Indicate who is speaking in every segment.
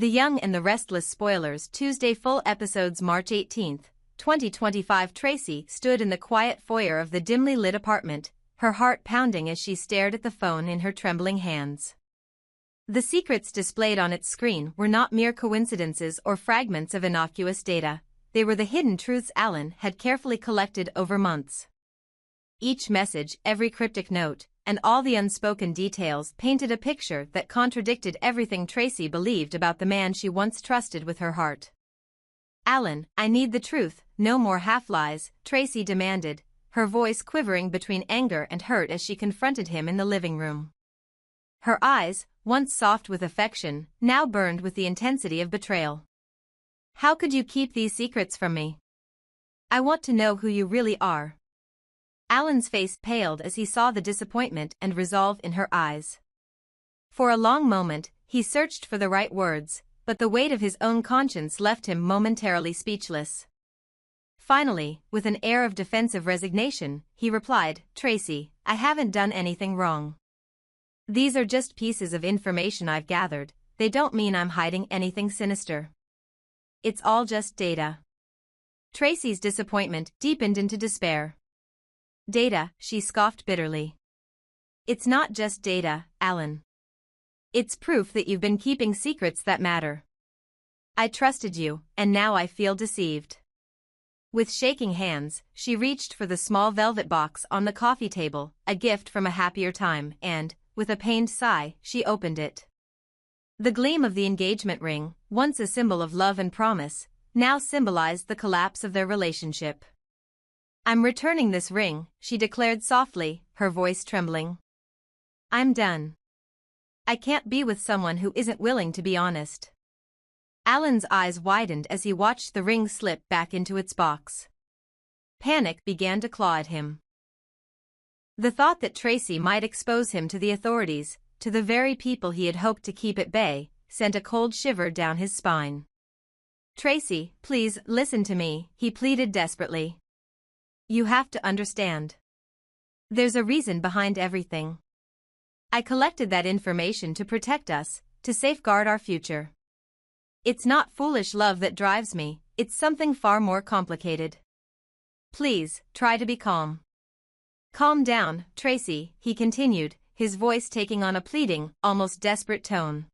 Speaker 1: The Young and the Restless spoilers Tuesday full episodes March 18, 2025 Tracy stood in the quiet foyer of the dimly lit apartment, her heart pounding as she stared at the phone in her trembling hands. The secrets displayed on its screen were not mere coincidences or fragments of innocuous data, they were the hidden truths Allan had carefully collected over months. Each message, every cryptic note, and all the unspoken details painted a picture that contradicted everything Tracy believed about the man she once trusted with her heart. "Allan, I need the truth, no more half-lies," Tracy demanded, her voice quivering between anger and hurt as she confronted him in the living room. Her eyes, once soft with affection, now burned with the intensity of betrayal. "How could you keep these secrets from me? I want to know who you really are." Allan's face paled as he saw the disappointment and resolve in her eyes. For a long moment, he searched for the right words, but the weight of his own conscience left him momentarily speechless. Finally, with an air of defensive resignation, he replied, "Tracy, I haven't done anything wrong. These are just pieces of information I've gathered, they don't mean I'm hiding anything sinister. It's all just data." Tracy's disappointment deepened into despair. "Data," she scoffed bitterly. "It's not just data, Allan. It's proof that you've been keeping secrets that matter. I trusted you, and now I feel deceived." With shaking hands, she reached for the small velvet box on the coffee table, a gift from a happier time, and, with a pained sigh, she opened it. The gleam of the engagement ring, once a symbol of love and promise, now symbolized the collapse of their relationship. "I'm returning this ring," she declared softly, her voice trembling. "I'm done. I can't be with someone who isn't willing to be honest." Allan's eyes widened as he watched the ring slip back into its box. Panic began to claw at him. The thought that Tracy might expose him to the authorities, to the very people he had hoped to keep at bay, sent a cold shiver down his spine. "Tracy, please, listen to me," he pleaded desperately. "You have to understand. There's a reason behind everything. I collected that information to protect us, to safeguard our future. It's not foolish love that drives me, it's something far more complicated. Please, try to be calm." "Calm down, Tracy," he continued, his voice taking on a pleading, almost desperate tone.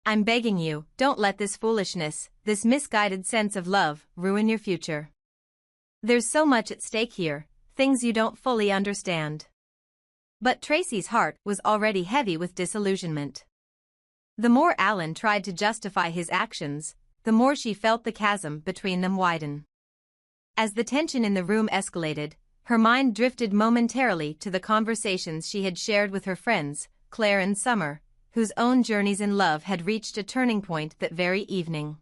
Speaker 1: "I'm begging you, don't let this foolishness, this misguided sense of love, ruin your future. There's so much at stake here, things you don't fully understand." But Tracy's heart was already heavy with disillusionment. The more Allan tried to justify his actions, the more she felt the chasm between them widen. As the tension in the room escalated, her mind drifted momentarily to the conversations she had shared with her friends, Claire and Summer, whose own journeys in love had reached a turning point that very evening.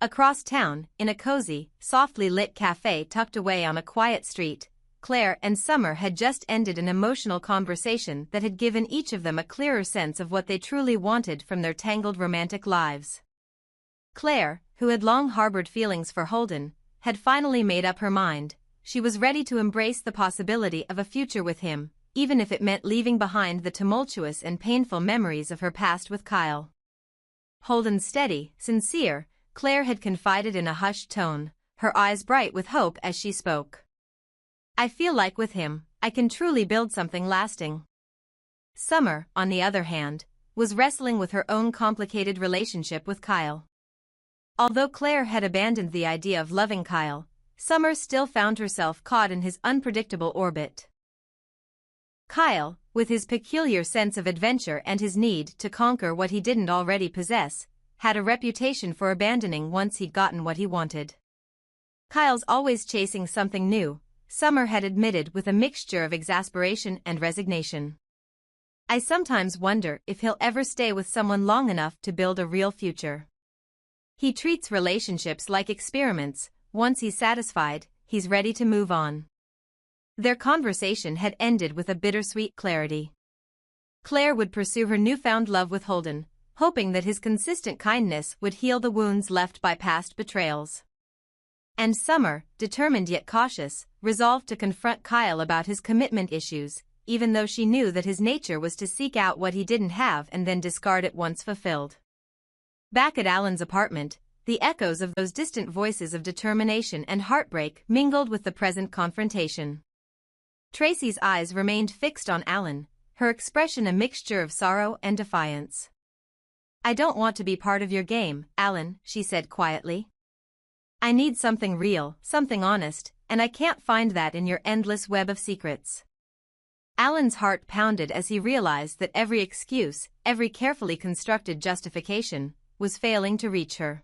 Speaker 1: Across town, in a cozy, softly lit cafe tucked away on a quiet street, Claire and Summer had just ended an emotional conversation that had given each of them a clearer sense of what they truly wanted from their tangled romantic lives. Claire, who had long harbored feelings for Holden, had finally made up her mind. She was ready to embrace the possibility of a future with him, even if it meant leaving behind the tumultuous and painful memories of her past with Kyle. Holden's steady, sincere, Claire had confided in a hushed tone, her eyes bright with hope as she spoke. "I feel like with him, I can truly build something lasting." Summer, on the other hand, was wrestling with her own complicated relationship with Kyle. Although Claire had abandoned the idea of loving Kyle, Summer still found herself caught in his unpredictable orbit. Kyle, with his peculiar sense of adventure and his need to conquer what he didn't already possess, had a reputation for abandoning once he'd gotten what he wanted. "Kyle's always chasing something new," Summer had admitted with a mixture of exasperation and resignation. "I sometimes wonder if he'll ever stay with someone long enough to build a real future. He treats relationships like experiments, once he's satisfied, he's ready to move on." Their conversation had ended with a bittersweet clarity. Claire would pursue her newfound love with Holden, hoping that his consistent kindness would heal the wounds left by past betrayals. And Summer, determined yet cautious, resolved to confront Kyle about his commitment issues, even though she knew that his nature was to seek out what he didn't have and then discard it once fulfilled. Back at Allan's apartment, the echoes of those distant voices of determination and heartbreak mingled with the present confrontation. Tracy's eyes remained fixed on Allan, her expression a mixture of sorrow and defiance. "I don't want to be part of your game, Allan," she said quietly. "I need something real, something honest, and I can't find that in your endless web of secrets." Allan's heart pounded as he realized that every excuse, every carefully constructed justification, was failing to reach her.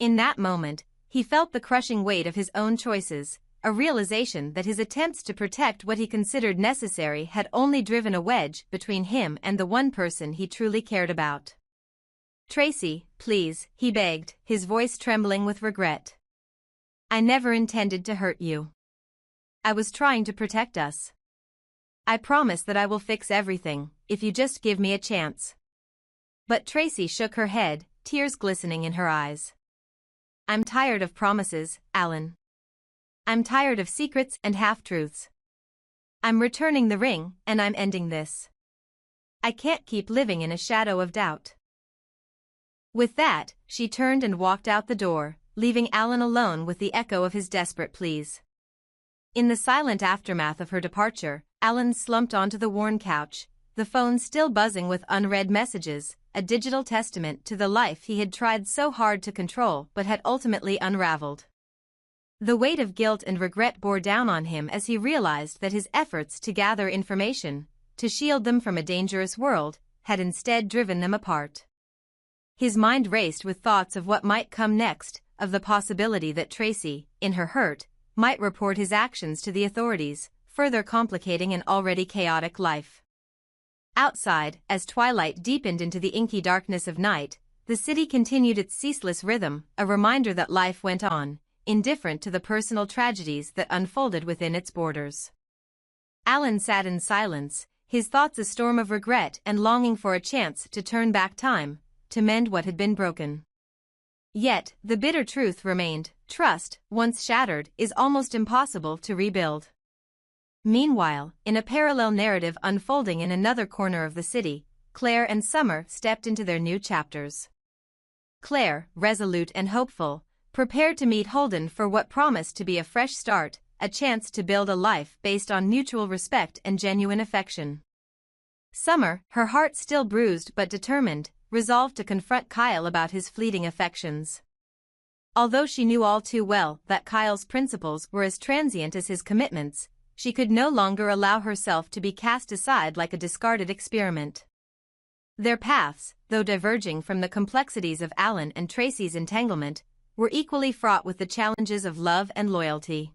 Speaker 1: In that moment, he felt the crushing weight of his own choices, a realization that his attempts to protect what he considered necessary had only driven a wedge between him and the one person he truly cared about. "Tracy, please," he begged, his voice trembling with regret. "I never intended to hurt you. I was trying to protect us. I promise that I will fix everything, if you just give me a chance." But Tracy shook her head, tears glistening in her eyes. "I'm tired of promises, Allan. I'm tired of secrets and half-truths. I'm returning the ring, and I'm ending this. I can't keep living in a shadow of doubt." With that, she turned and walked out the door, leaving Allan alone with the echo of his desperate pleas. In the silent aftermath of her departure, Allan slumped onto the worn couch, the phone still buzzing with unread messages, a digital testament to the life he had tried so hard to control but had ultimately unraveled. The weight of guilt and regret bore down on him as he realized that his efforts to gather information, to shield them from a dangerous world, had instead driven them apart. His mind raced with thoughts of what might come next, of the possibility that Tracy, in her hurt, might report his actions to the authorities, further complicating an already chaotic life. Outside, as twilight deepened into the inky darkness of night, the city continued its ceaseless rhythm, a reminder that life went on, indifferent to the personal tragedies that unfolded within its borders. Allan sat in silence, his thoughts a storm of regret and longing for a chance to turn back time, to mend what had been broken. Yet, the bitter truth remained: trust, once shattered, is almost impossible to rebuild. Meanwhile, in a parallel narrative unfolding in another corner of the city, Claire and Summer stepped into their new chapters. Claire, resolute and hopeful, prepared to meet Holden for what promised to be a fresh start, a chance to build a life based on mutual respect and genuine affection. Summer, her heart still bruised but determined, resolved to confront Kyle about his fleeting affections. Although she knew all too well that Kyle's principles were as transient as his commitments, she could no longer allow herself to be cast aside like a discarded experiment. Their paths, though diverging from the complexities of Allan and Tracy's entanglement, were equally fraught with the challenges of love and loyalty.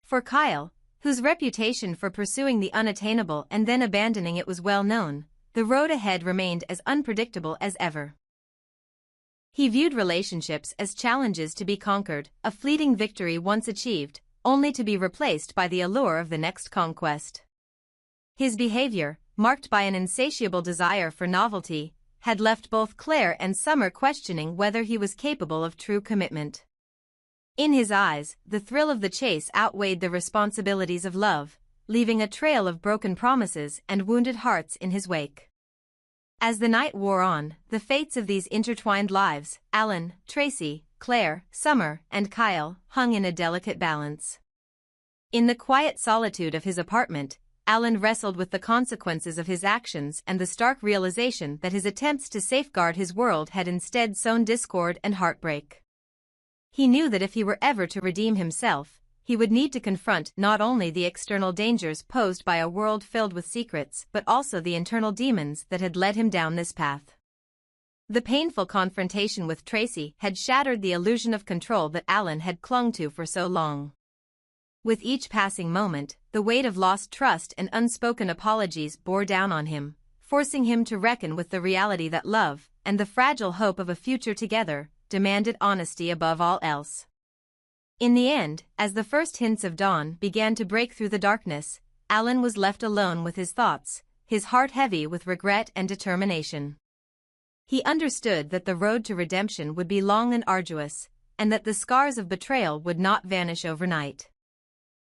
Speaker 1: For Kyle, whose reputation for pursuing the unattainable and then abandoning it was well known, the road ahead remained as unpredictable as ever. He viewed relationships as challenges to be conquered, a fleeting victory once achieved, only to be replaced by the allure of the next conquest. His behavior, marked by an insatiable desire for novelty, had left both Claire and Summer questioning whether he was capable of true commitment. In his eyes, the thrill of the chase outweighed the responsibilities of love, leaving a trail of broken promises and wounded hearts in his wake. As the night wore on, the fates of these intertwined lives, Allan, Tracy, Claire, Summer, and Kyle, hung in a delicate balance. In the quiet solitude of his apartment, Allan wrestled with the consequences of his actions and the stark realization that his attempts to safeguard his world had instead sown discord and heartbreak. He knew that if he were ever to redeem himself, he would need to confront not only the external dangers posed by a world filled with secrets but also the internal demons that had led him down this path. The painful confrontation with Tracy had shattered the illusion of control that Allan had clung to for so long. With each passing moment, the weight of lost trust and unspoken apologies bore down on him, forcing him to reckon with the reality that love, and the fragile hope of a future together, demanded honesty above all else. In the end, as the first hints of dawn began to break through the darkness, Allan was left alone with his thoughts, his heart heavy with regret and determination. He understood that the road to redemption would be long and arduous, and that the scars of betrayal would not vanish overnight.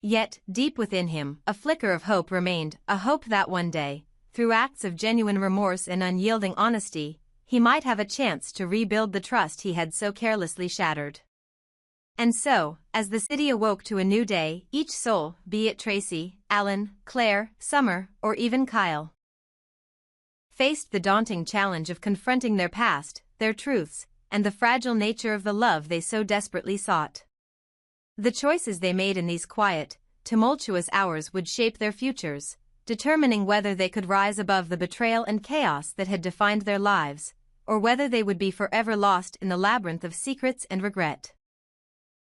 Speaker 1: Yet, deep within him, a flicker of hope remained, a hope that one day, through acts of genuine remorse and unyielding honesty, he might have a chance to rebuild the trust he had so carelessly shattered. And so, as the city awoke to a new day, each soul, be it Tracy, Allan, Claire, Summer, or even Kyle, faced the daunting challenge of confronting their past, their truths, and the fragile nature of the love they so desperately sought. The choices they made in these quiet, tumultuous hours would shape their futures, determining whether they could rise above the betrayal and chaos that had defined their lives, or whether they would be forever lost in the labyrinth of secrets and regret.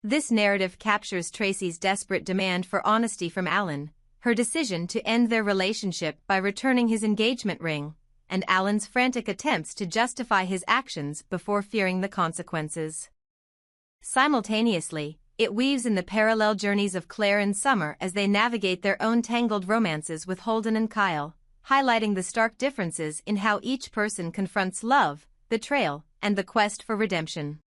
Speaker 1: This narrative captures Tracy's desperate demand for honesty from Allan, her decision to end their relationship by returning his engagement ring, and Allan's frantic attempts to justify his actions before fearing the consequences. Simultaneously, it weaves in the parallel journeys of Claire and Summer as they navigate their own tangled romances with Holden and Kyle, highlighting the stark differences in how each person confronts love, betrayal, and the quest for redemption.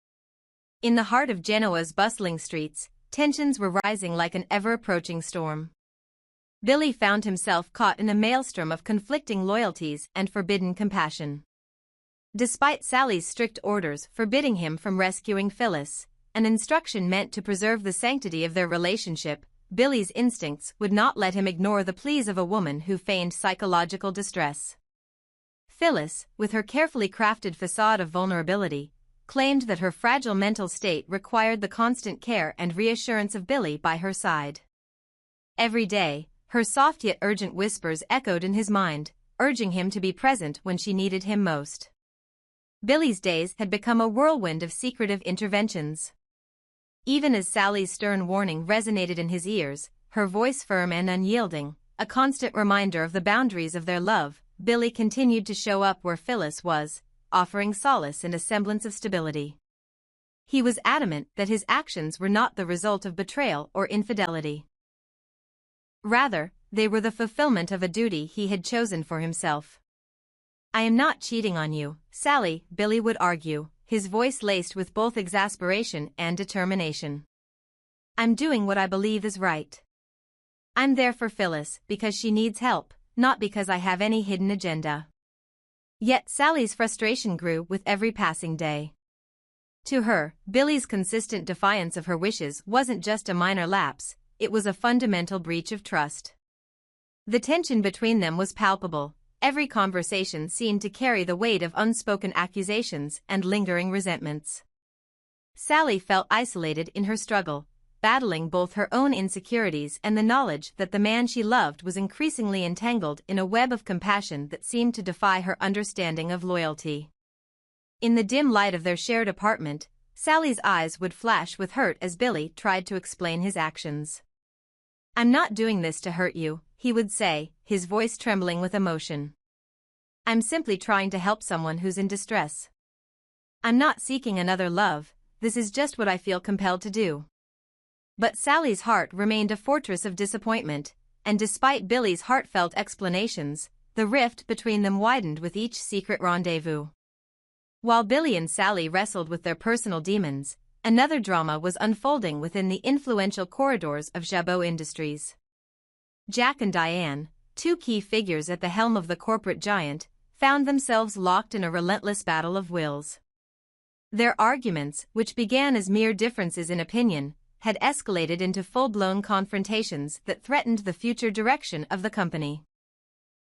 Speaker 1: In the heart of Genoa's bustling streets, tensions were rising like an ever-approaching storm. Billy found himself caught in a maelstrom of conflicting loyalties and forbidden compassion. Despite Sally's strict orders forbidding him from rescuing Phyllis, an instruction meant to preserve the sanctity of their relationship, Billy's instincts would not let him ignore the pleas of a woman who feigned psychological distress. Phyllis, with her carefully crafted facade of vulnerability, claimed that her fragile mental state required the constant care and reassurance of Billy by her side. Every day, her soft yet urgent whispers echoed in his mind, urging him to be present when she needed him most. Billy's days had become a whirlwind of secretive interventions. Even as Sally's stern warning resonated in his ears, her voice firm and unyielding, a constant reminder of the boundaries of their love, Billy continued to show up where Phyllis was, offering solace and a semblance of stability. He was adamant that his actions were not the result of betrayal or infidelity. Rather, they were the fulfillment of a duty he had chosen for himself. "I am not cheating on you, Sally," Billy would argue, his voice laced with both exasperation and determination. "I'm doing what I believe is right. I'm there for Phyllis because she needs help, not because I have any hidden agenda." Yet Sally's frustration grew with every passing day. To her, Billy's consistent defiance of her wishes wasn't just a minor lapse, it was a fundamental breach of trust. The tension between them was palpable. Every conversation seemed to carry the weight of unspoken accusations and lingering resentments. Sally felt isolated in her struggle, battling both her own insecurities and the knowledge that the man she loved was increasingly entangled in a web of compassion that seemed to defy her understanding of loyalty. In the dim light of their shared apartment, Sally's eyes would flash with hurt as Billy tried to explain his actions. "I'm not doing this to hurt you," he would say, his voice trembling with emotion. "I'm simply trying to help someone who's in distress. I'm not seeking another love, this is just what I feel compelled to do." But Sally's heart remained a fortress of disappointment, and despite Billy's heartfelt explanations, the rift between them widened with each secret rendezvous. While Billy and Sally wrestled with their personal demons, another drama was unfolding within the influential corridors of Jabot Industries. Jack and Diane, two key figures at the helm of the corporate giant, found themselves locked in a relentless battle of wills. Their arguments, which began as mere differences in opinion, had escalated into full-blown confrontations that threatened the future direction of the company.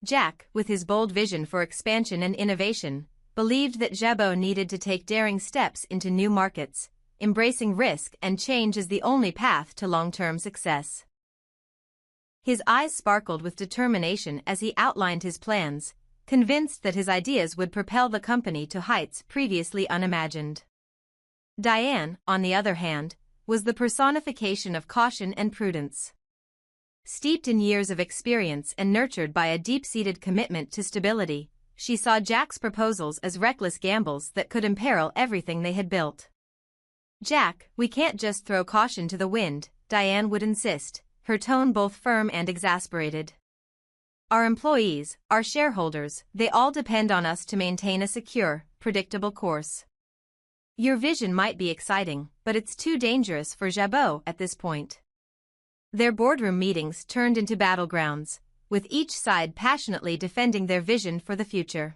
Speaker 1: Jack, with his bold vision for expansion and innovation, believed that Jabot needed to take daring steps into new markets, embracing risk and change as the only path to long-term success. His eyes sparkled with determination as he outlined his plans, convinced that his ideas would propel the company to heights previously unimagined. Diane, on the other hand, was the personification of caution and prudence. Steeped in years of experience and nurtured by a deep-seated commitment to stability, she saw Jack's proposals as reckless gambles that could imperil everything they had built. "Jack, we can't just throw caution to the wind," Diane would insist, her tone both firm and exasperated. "Our employees, our shareholders, they all depend on us to maintain a secure, predictable course. Your vision might be exciting, but it's too dangerous for Jabot at this point." Their boardroom meetings turned into battlegrounds, with each side passionately defending their vision for the future.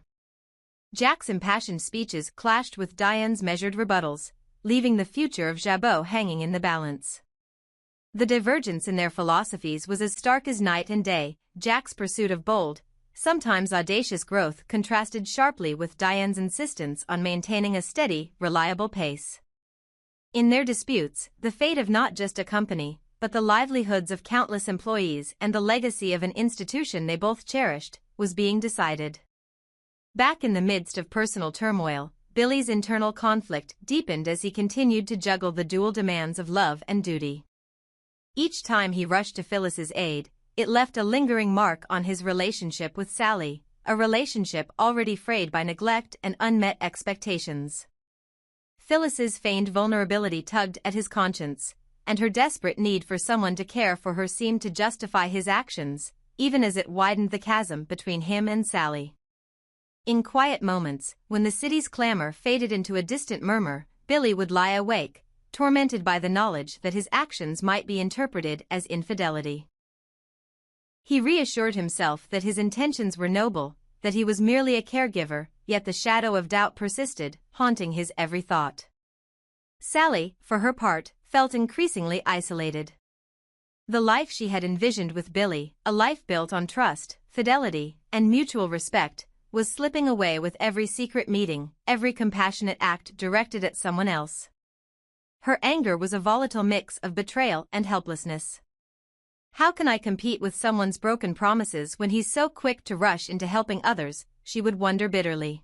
Speaker 1: Jack's impassioned speeches clashed with Diane's measured rebuttals, leaving the future of Jabot hanging in the balance. The divergence in their philosophies was as stark as night and day. Jack's pursuit of bold, sometimes audacious growth contrasted sharply with Diane's insistence on maintaining a steady, reliable pace. In their disputes, the fate of not just a company, but the livelihoods of countless employees and the legacy of an institution they both cherished, was being decided. Back in the midst of personal turmoil, Billy's internal conflict deepened as he continued to juggle the dual demands of love and duty. Each time he rushed to Phyllis's aid, it left a lingering mark on his relationship with Sally, a relationship already frayed by neglect and unmet expectations. Phyllis's feigned vulnerability tugged at his conscience, and her desperate need for someone to care for her seemed to justify his actions, even as it widened the chasm between him and Sally. In quiet moments, when the city's clamor faded into a distant murmur, Billy would lie awake, tormented by the knowledge that his actions might be interpreted as infidelity. He reassured himself that his intentions were noble, that he was merely a caregiver, yet the shadow of doubt persisted, haunting his every thought. Sally, for her part, felt increasingly isolated. The life she had envisioned with Billy, a life built on trust, fidelity, and mutual respect, was slipping away with every secret meeting, every compassionate act directed at someone else. Her anger was a volatile mix of betrayal and helplessness. How can I compete with someone's broken promises when he's so quick to rush into helping others, she would wonder bitterly.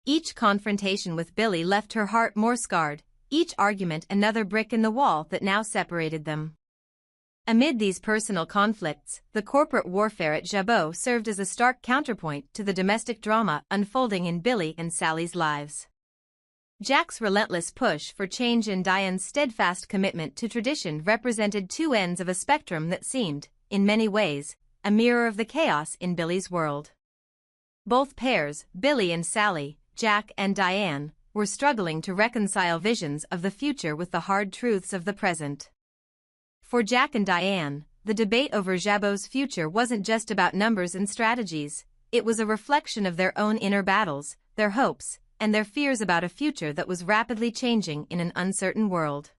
Speaker 1: Each confrontation with Billy left her heart more scarred, each argument another brick in the wall that now separated them. Amid these personal conflicts, the corporate warfare at Jabot served as a stark counterpoint to the domestic drama unfolding in Billy and Sally's lives. Jack's relentless push for change and Diane's steadfast commitment to tradition represented two ends of a spectrum that seemed, in many ways, a mirror of the chaos in Billy's world. Both pairs, Billy and Sally, Jack and Diane, were struggling to reconcile visions of the future with the hard truths of the present. For Jack and Diane, the debate over Jabot's future wasn't just about numbers and strategies, it was a reflection of their own inner battles, their hopes, and their fears about a future that was rapidly changing in an uncertain world.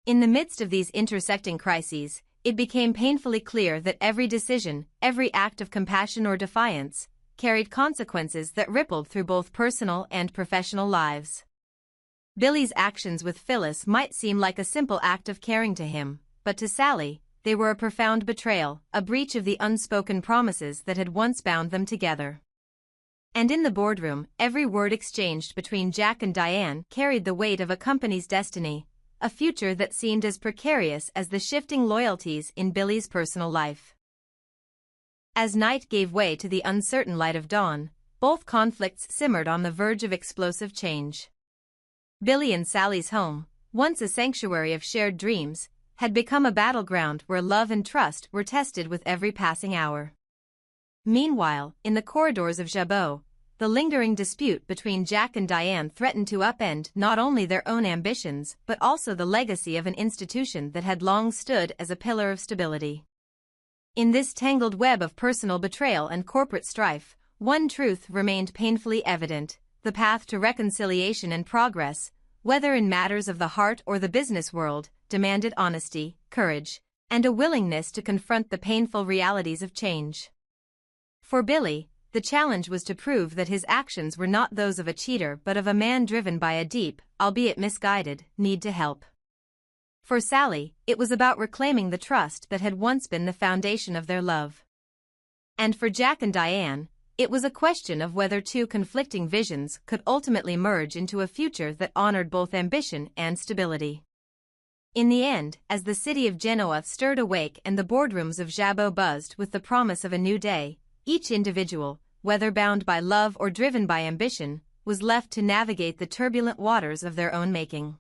Speaker 1: In the midst of these intersecting crises, it became painfully clear that every decision, every act of compassion or defiance, carried consequences that rippled through both personal and professional lives. Billy's actions with Phyllis might seem like a simple act of caring to him, but to Sally, they were a profound betrayal, a breach of the unspoken promises that had once bound them together. And in the boardroom, every word exchanged between Jack and Diane carried the weight of a company's destiny, a future that seemed as precarious as the shifting loyalties in Billy's personal life. As night gave way to the uncertain light of dawn, both conflicts simmered on the verge of explosive change. Billy and Sally's home, once a sanctuary of shared dreams, had become a battleground where love and trust were tested with every passing hour. Meanwhile, in the corridors of Jabot, the lingering dispute between Jack and Diane threatened to upend not only their own ambitions but also the legacy of an institution that had long stood as a pillar of stability. In this tangled web of personal betrayal and corporate strife, one truth remained painfully evident: the path to reconciliation and progress, whether in matters of the heart or the business world, demanded honesty, courage, and a willingness to confront the painful realities of change. For Billy, the challenge was to prove that his actions were not those of a cheater but of a man driven by a deep, albeit misguided, need to help. For Sally, it was about reclaiming the trust that had once been the foundation of their love. And for Jack and Diane, it was a question of whether two conflicting visions could ultimately merge into a future that honored both ambition and stability. In the end, as the city of Genoa stirred awake and the boardrooms of Jabot buzzed with the promise of a new day, each individual, whether bound by love or driven by ambition, was left to navigate the turbulent waters of their own making.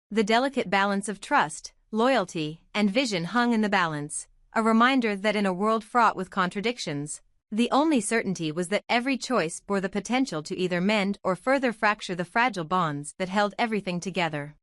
Speaker 1: The delicate balance of trust, loyalty, and vision hung in the balance, a reminder that in a world fraught with contradictions, the only certainty was that every choice bore the potential to either mend or further fracture the fragile bonds that held everything together.